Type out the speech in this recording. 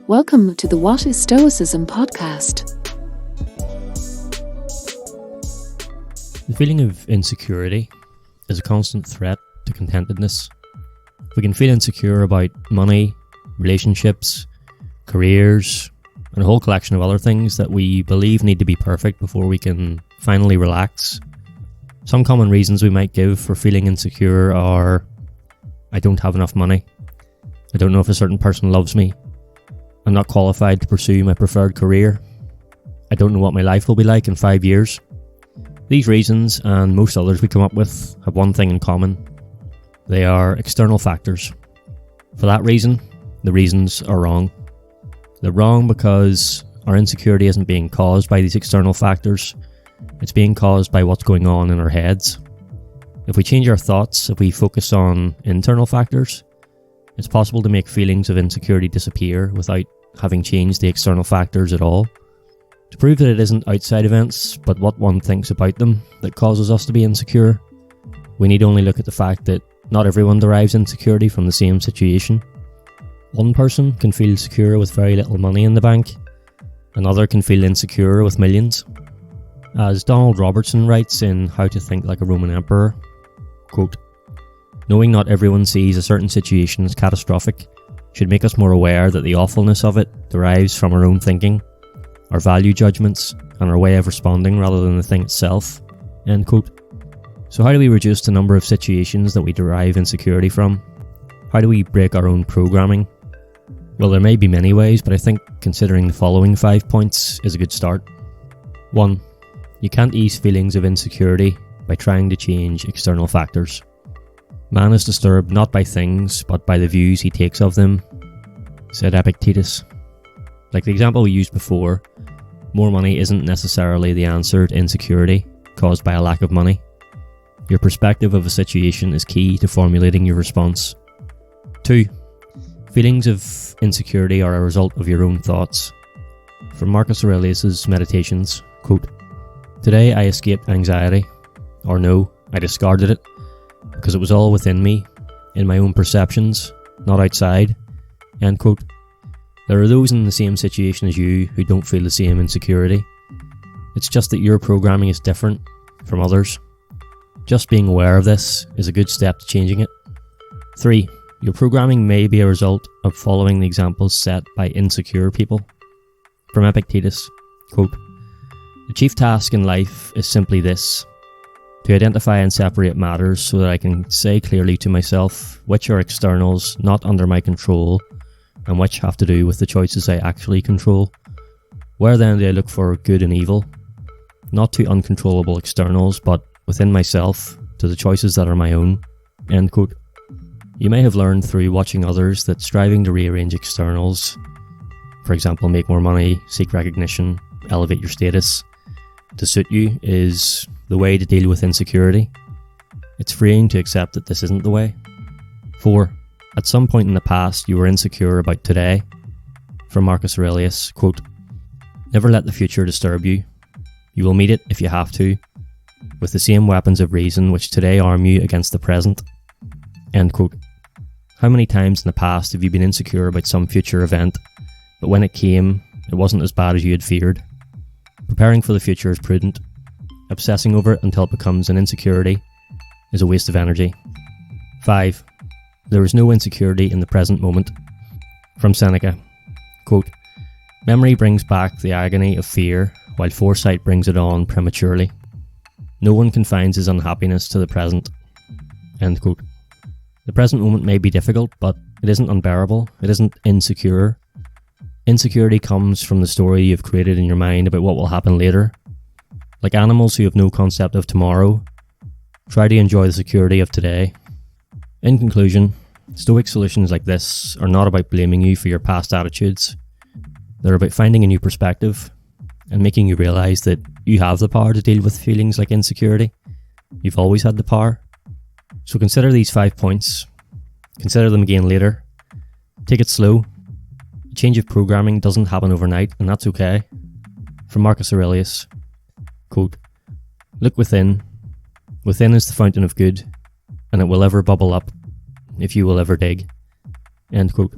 Welcome to the What is Stoicism podcast. The feeling of insecurity is a constant threat to contentedness. We can feel insecure about money, relationships, careers, and a whole collection of other things that we believe need to be perfect before we can finally relax. Some common reasons we might give for feeling insecure are: I don't have enough money. I don't know if a certain person loves me. I'm not qualified to pursue my preferred career. I don't know what my life will be like in 5 years. These reasons, and most others we come up with, have one thing in common. They are external factors. For that reason, the reasons are wrong. They're wrong because our insecurity isn't being caused by these external factors. It's being caused by what's going on in our heads. If we change our thoughts, if we focus on internal factors, it's possible to make feelings of insecurity disappear without having changed the external factors at all. To prove that it isn't outside events, but what one thinks about them, that causes us to be insecure, we need only look at the fact that not everyone derives insecurity from the same situation. One person can feel secure with very little money in the bank. Another can feel insecure with millions. As Donald Robertson writes in How to Think Like a Roman Emperor, quote, "Knowing not everyone sees a certain situation as catastrophic should make us more aware that the awfulness of it derives from our own thinking, our value judgments, and our way of responding rather than the thing itself." End quote. So how do we reduce the number of situations that we derive insecurity from? How do we break our own programming? Well, there may be many ways, but I think considering the following 5 points is a good start. 1. You can't ease feelings of insecurity by trying to change external factors. Man is disturbed not by things, but by the views he takes of them, said Epictetus. Like the example we used before, more money isn't necessarily the answer to insecurity caused by a lack of money. Your perspective of a situation is key to formulating your response. 2. Feelings of insecurity are a result of your own thoughts. From Marcus Aurelius' Meditations, quote, "Today I escaped anxiety," or no, I discarded it, because it was all within me, in my own perceptions, not outside, end quote. There are those in the same situation as you who don't feel the same insecurity. It's just that your programming is different from others. Just being aware of this is a good step to changing it. 3. Your programming may be a result of following the examples set by insecure people. From Epictetus, quote, "The chief task in life is simply this: to identify and separate matters so that I can say clearly to myself which are externals not under my control and which have to do with the choices I actually control. Where then do I look for good and evil? Not to uncontrollable externals, but within myself, to the choices that are my own." End quote. You may have learned through watching others that striving to rearrange externals, for example, make more money, seek recognition, elevate your status, to suit you is the way to deal with insecurity. It's freeing to accept that this isn't the way. 4. At some point in the past, you were insecure about today. From Marcus Aurelius, quote, "Never let the future disturb you. You will meet it, if you have to, with the same weapons of reason which today arm you against the present." End quote. How many times in the past have you been insecure about some future event, but when it came, it wasn't as bad as you had feared? Preparing for the future is prudent. Obsessing over it until it becomes an insecurity is a waste of energy. 5. There is no insecurity in the present moment. From Seneca, quote, "Memory brings back the agony of fear, while foresight brings it on prematurely. No one confines his unhappiness to the present." End quote. The present moment may be difficult, but it isn't unbearable. It isn't insecure. Insecurity comes from the story you've created in your mind about what will happen later. Like animals who have no concept of tomorrow, try to enjoy the security of today. In conclusion, Stoic solutions like this are not about blaming you for your past attitudes. They're about finding a new perspective and making you realise that you have the power to deal with feelings like insecurity. You've always had the power. So consider these 5 points. Consider them again later. Take it slow. A change of programming doesn't happen overnight, and that's okay. From Marcus Aurelius, quote, "Look within. Within is the fountain of good, and it will ever bubble up if you will ever dig." End quote.